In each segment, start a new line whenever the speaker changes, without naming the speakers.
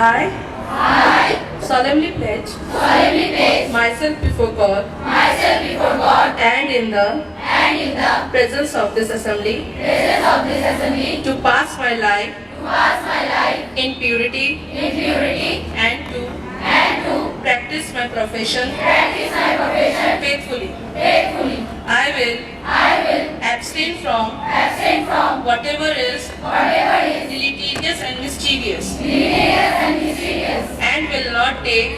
I solemnly pledge myself before God and in the presence of this assembly to pass my life in purity and to practice my profession faithfully. I will abstain from whatever is deleterious and mischievous and will not take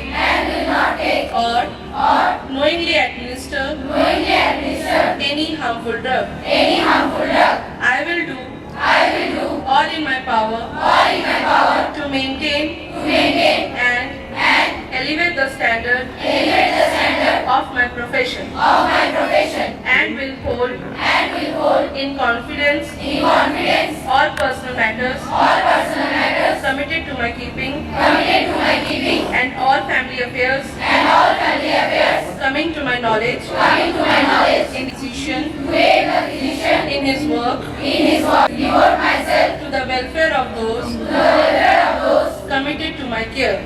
or knowingly administer any harmful drug. I will do all in my power to maintain and elevate the standard of my profession and will hold in confidence all personal matters committed to my keeping and all family affairs coming to my knowledge in decision in his work to the welfare of those committed to my care.